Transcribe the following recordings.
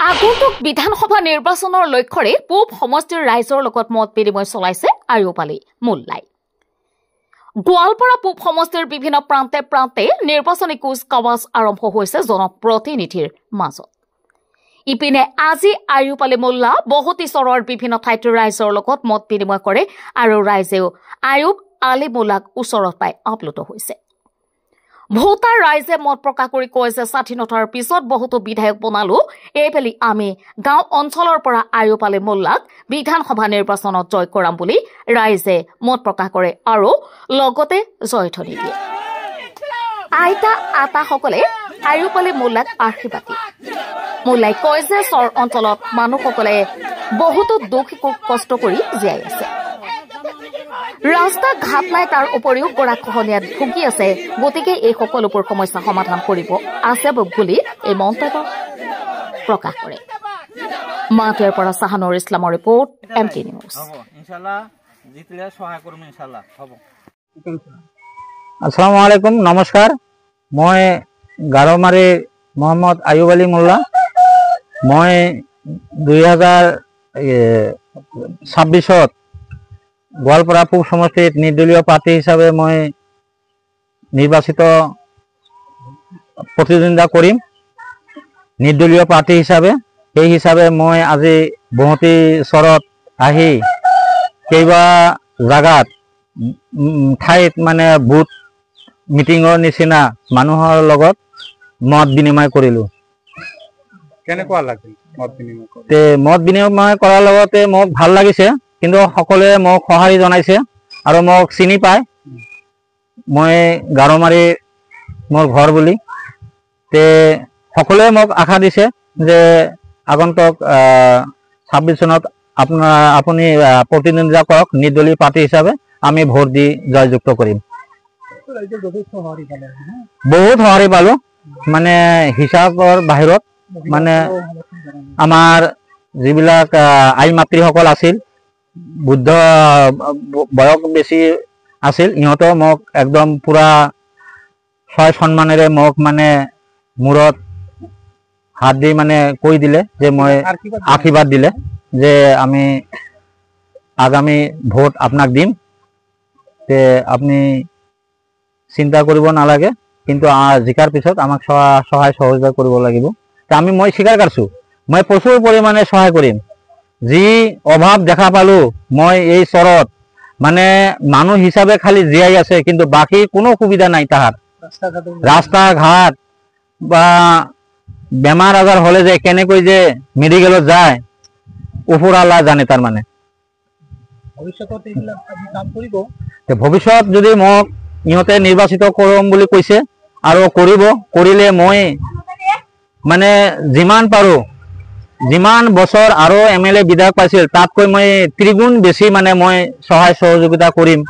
আগন্তুক বিধানসভা নিৰ্বাচনৰ লক্ষ্যৰে পূব সমষ্টিৰ ৰাইজৰ লগত মত বিনিময় চলাইছে আৰিউপালি মোল্লাই। গোৱালপাৰা পূব সমষ্টিৰ বিভিন্ন প্ৰান্তে প্ৰান্তে নিৰ্বাচনী কুচকাৱাজ আৰম্ভ হৈছে জনপ্ৰতিনিধিৰ মাজত। ইপিনে আজি আৰিউপালি মোল্লা বহুতিচৰৰ বিভিন্ন ঠাইত ৰাইজৰ লগত মত বিনিময় কৰে আৰু ৰাইজেও আয়ুব আলী মোল্লাক ওচৰত পাই আপ্লুত হৈছে। ভোটাৰ ৰাইজে মত প্ৰকাশ কৰি কয় যে স্বাধীনতাৰ পিছত বহুতো বিধায়ক বনালো, এইবেলি আমি গাঁও অঞ্চলৰ পৰা আৰিউপালি মোল্লাক বিধানসভা নিৰ্বাচনত জয় কৰাম বুলি ৰাইজে মত প্ৰকাশ কৰে আৰু লগতে জয়ধ্বনি দিয়ে। আইতা আতাসকলে আৰিউপালি মোল্লাক আশীৰ্বাদ দিয়ে। মোল্লাই কয় যে চৰ অঞ্চলত মানুহসকলে বহুতো দুখ কষ্ট কৰি জীয়াই আছে। ৰাস্তা ঘাট নাই, তাৰ উপৰিও গৰাখহনীয়াত ভুগি আছে, গতিকে এই সকলোবোৰ সমস্যা সমাধান কৰিব আছে বুলি এই মন্তব্য প্ৰকাশ কৰে। মাটিৰ পৰা চাহানুৰ ইছলামৰ ৰিপৰ্ট, MT নিউজ। আসসালামু আলাইকুম, নমস্কাৰ। মই গাৰোমাৰী মোহাম্মদ আয়ুব আলী মোল্লা। মই 2026 গোৱালপাৰা পূব সমষ্টিত নিৰ্দলীয় প্ৰাৰ্থী হিচাপে মই নিৰ্বাচিত প্ৰতিদ্বন্দ্বিতা কৰিম নিৰ্দলীয় প্ৰাৰ্থী হিচাপে। সেই হিচাপে মই আজি বহুতি চৰত আহি কেইবা জাগাত ঠাইত মানে বুথ মিটিঙৰ নিচিনা মানুহৰ লগত মত বিনিময় কৰিলোঁ। কেনেকুৱা লাগিল মত বিনিময় কৰি? মত বিনিময় কৰাৰ লগতে মোক ভাল লাগিছে, কিন্তু সকলোৱে মোক সঁহাৰি জনাইছে আৰু মোক চিনি পায়। মই গাৰোমাৰী মোৰ ঘৰ বুলি সকলোৱে মোক আশা দিছে যে আগন্তুক 26 চনত আপুনি প্ৰতিদ্বন্দ্বিতা কৰক নিৰ্দলীয় প্ৰাৰ্থী হিচাপে, আমি ভোট দি জয়যুক্ত কৰিম। বহুত সঁহাৰি পালোঁ, মানে হিচাপৰ বাহিৰত। মানে আমাৰ যিবিলাক আই মাতৃসকল আছিল, বুদ্ধ বয়স বেছি আছিল, ইহঁতেও মোক একদম পুৰা ছয় সন্মানেৰে মোক মানে মূৰত হাত দি মানে কৈ দিলে যে মই আশীৰ্বাদ দিলে যে আমি আগামী ভোট আপোনাক দিম, আপুনি চিন্তা কৰিব নালাগে, কিন্তু জিকাৰ পিছত আমাক সহায় সহযোগ কৰিব লাগিব। মই স্বীকাৰ কৰিছোঁ, মই প্ৰচুৰ পৰিমাণে সহায় কৰিম। যি অভাৱ দেখা পালোঁ মই এই চৰত, মানে মানুহ হিচাপে খালি জীয়াই আছে, কিন্তু বাকী কোনো সুবিধা নাই তাহাঁত। ৰাস্তা ঘাট বা বেমাৰ আজাৰ হ'লে যে কেনেকৈ যে মেডিকেলত যায় ওপৰৱালা জানে। তাৰমানে ভৱিষ্যত যদি মোক ইহঁতে নিৰ্বাচিত কৰিম বুলি কৈছে আৰু কৰিলে মই মানে যিমান পাৰোঁ, যিমান বছৰ আৰু MLA বিধায়ক পাইছিল তাতকৈ মই ত্ৰিগুণ বেছি মানে মই সহায় সহযোগিতা কৰিম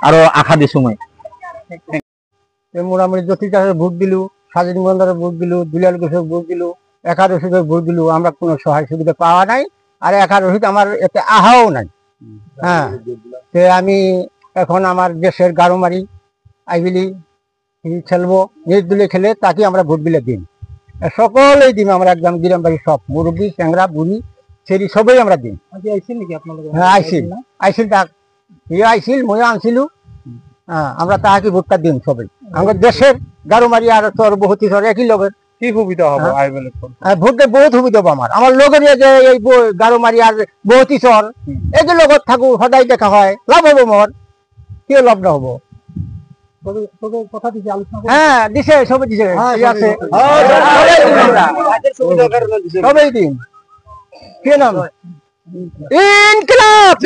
আৰু আশা দিছোঁ। মই মোটামুটি জ্যোতিকার ভোট দিলু, স্বাধীন বন্ধারের ভোট দিলু, দুলাল ঘোষের ভোট দিলু, একাদশীদের ভোট দিলু, আমরা কোনো সহায় সুবিধা পাওয়া নাই আর একাদশীতে আমার এতে আহাও নাই। হ্যাঁ, আমি এখন আমার দেশের গারোমারি আইবিলি খেলবো, নির্দলীয় খেলে তাকে আমরা ভোট দিলে দিন, সকলেই দিন। আমরা একদম গ্রামবাড়ি সব মুরব্বী চ্যাংরা বুড়ি ছেড়ি সবই আমরা দিন। হ্যাঁ আইসিল তাক আইসিল ময়ও আনছিলু। হ্যাঁ, আমরা তাহাকে ভোটটা দিন সবাই। আমাদের দেশের গারোমারি আর তোর বহুতি চর একই লগের। কি সুবিধা হবো ভোটে বহুত সুবিধা হবো আমার লগের যে এই গারোমারি আর বহুতি চর এই যে লগত থাকো সদায় দেখা হয়, লাভ হবো মোর। কিয় লাভ না হবো? হ্যাঁ দিছে, সবাই দিছে, সবাই দিন। কি নাম? ইনকিলাব।